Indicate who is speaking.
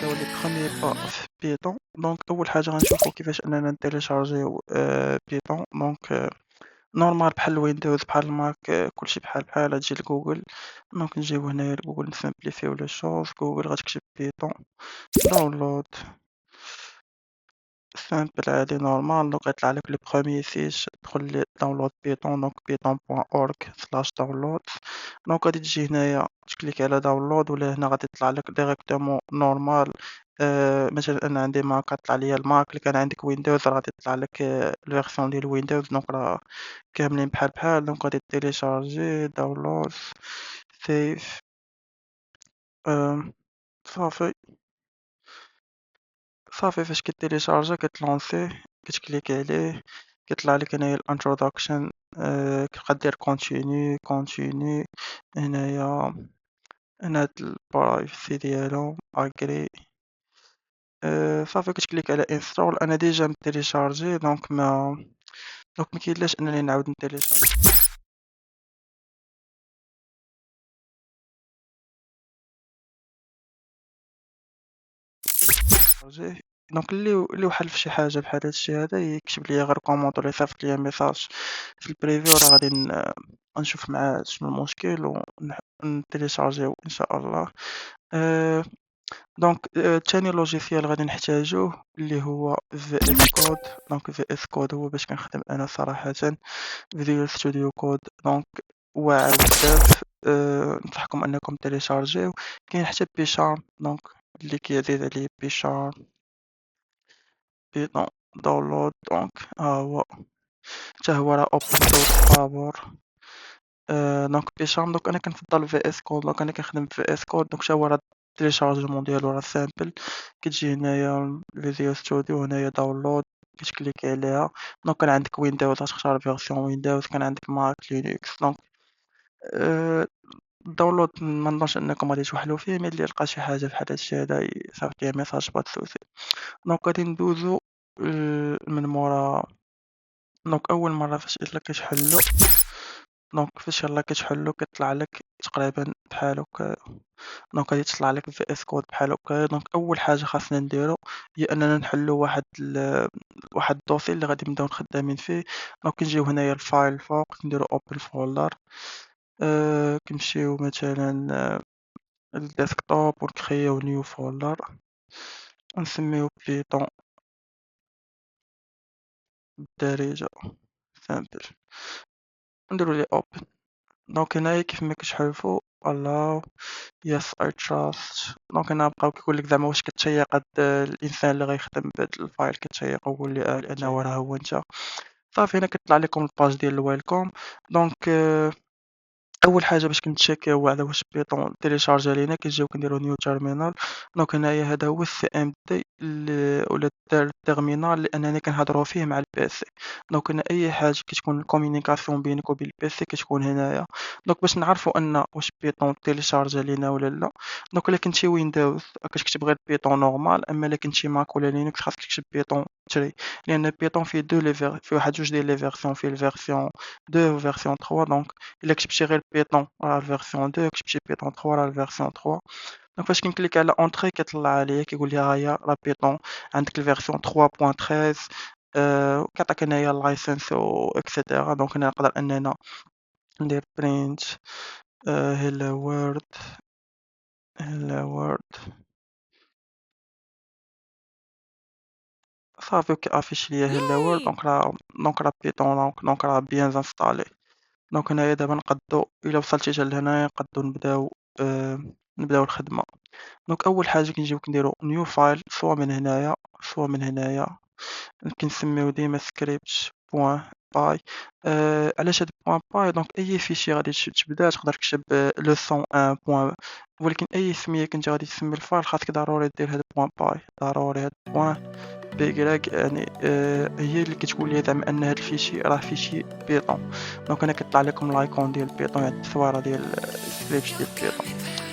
Speaker 1: نبداو لي بروميير با في بيتون. دونك أول حاجة غنشوفو كيفاش أننا نتيليشارجيو بيتون. دونك نورمال بحال الويندوز بحال الماك، كلشي بحال تجي لجوجل. دونك نجيو هنايا لجوجل نسامبليفيو لي شوز. جوجل غتكتب بيتون داونلود سامبل عادي نورمال. دونك غيطلع لك لو بروميير سيت تدخل ل داونلود بيتون. دونك python.org/download. دونك غادي تجي هنايا تكليكي على داونلود، ولا هنا غادي يطلع لك ديريكتومون نورمال. مثلا انا عندي ماك غطلع ليا الماك، اللي كان عندك ويندوز راه غادي يطلع لك الفيرسيون ديال ويندوز. دونك راه كاملين بحال دونك غادي تيليشارجي داونلود سيف. صافي صافي فاش كتيليشارجا كتلونسيه كتكليكي عليه كيطلع لك هنايا الانتروداكشن. كتبقى دير كونتيني هنايا. هنا هاد البرايفسي ديالهم اغري. صافي كتكليك على انستول. انا ديجا متيليشارجي دونك ما كاينلاش انني نعاود نتيليشارجي. دونك اللي وحل في شي حاجه بحال هادشي هذا يكتب ليا غير كومونط ولا يصيفط ليا ميساج في البريفيو، راه غادي نشوف معاه شنو المشكل ونتيليشارجيو ان شاء الله. آه، دونك تاني لوجيسيال غادي نحتاجوه اللي هو VS كود. دونك VS كود هو باش كنخدم انا صراحة فيديو ستوديو كود. دونك واعر بزاف. ننصحكم انكم تيليشارجيو. كاين حتى بيشارم دونك اللي كيزيد عليه بيشارم بيتون داونلود. دونك ها هو حتى هو راه اوبن سورس فابور. دونك بيشارم. دونك انا كنفضل VS كود. دونك انا كنخدم VS كود. دونك حتى هو راه التيليشارجمون ديالو راه سامبل. كتجي هنايا فيديو ستوديو هنايا داونلود كتكليكي عليها. دونك كان عندك ويندوز غتختار فيرسيون ويندوز، كان عندك ماك لينكس. دونك آه، الداونلود منظنش انكم غادي توحلوا فيه، ملي لقى شي حاجه بحال هادشي هذا يصيفط ليا ميساج با سوسي. دونك غادي ندوزو من مورا. دونك اول مره فاش يلا كتحلو. دونك فاش يلا كتحلو كيطلع لك تقريبا بحال هكا. دونك غادي تطلع لك في اس كود بحال هكا. دونك اول حاجه خاصنا نديرو هي اننا نحلو واحد الدوسي اللي غادي نبداو خدامين فيه. دونك كنجيو هنايا الفايل الفوق نديرو اوبن فولدر. كنمشيو مثلا الديسكتوب ونكريو نيو فولدر ونسميو بيتون بالدارجه سامبل. نديرو ليه اوبن. دونك هنايا كيف ما كتشوفوا الله يس اي تراست. دونك هنا بقاو كيقول لك زعما واش كتشيق هاد الانسان اللي غيخدم بهاد الفايل كتشيق، هو اللي قال انه راه هو انت. صافي هنا كيطلع لكم الباج ديال الويلكم. دونك اول حاجه باش كنتشيكيو على واش بيطون تيليشارجا لينا كنجيو كنديرو نيو تيرمينال. دونك هنايا هذا هو السي ام دي ولا التيرمينال اللي اننا كنهضروا فيه مع البي سي. دونك هنا اي حاجه كتكون الكومونيكاسيون بينك وبين البي سي كتكون هنايا. دونك باش نعرفوا ان واش بيطون تيليشارجا لينا ولا لا. دونك الا كنتي ويندوز كتكتب غير بيطون نورمال، اما الا كنتي ماك ولا لينكس خاصك تكتب بيطون تري. لان بيطون فيه دو لي فيه واحد جوج ديال لي فيرسيون، فيه الفيرسيون 2 وفيرسيون 3. دونك إلا كتبتي غير بيطون راه الفيرسيون 2، كتبتي بيطون 3 راه الفيرسيون 3. دونك فاش كنكليك على اونتري كيطلع عليا كيقول لي ها هي راه بيطون عندك الفيرسيون 3.13. كيعطيك هنايا اللايسنس و اكسيتيرا. دونك هنا نقدر اننا ندير برينت هيلو وورد هيلو وورد. صافي كيافيش ليا هيلو وورد. دونك راه بيطون دونك راه بيان انستالي. دونك هنايا دابا نقدو الا وصلتي حتى لهنايا نقدو نبداو الخدمه. دونك اول حاجه كنجيو كنديرو نيو فايل سوا من هنايا سوا من هنايا. كنسميو ديما سكريبت بوان باي. علاش هاد بوان باي؟ دونك اي فيشي غادي تبدا تقدر تكتب لوسون ان بوان، ولكن اي سميه كنتي غادي تسمي الفايل خاصك ضروري دير هاد بوان باي. ضروري هاد بوان بيكراك يعني هي اللي كتقول لي زعما ان هاد الفيشي راه فيشي بيطون. دونك انا كيطلع لكم لايكون ديال بيطون، هاد التصويره ديال السكريبت ديال بيطون.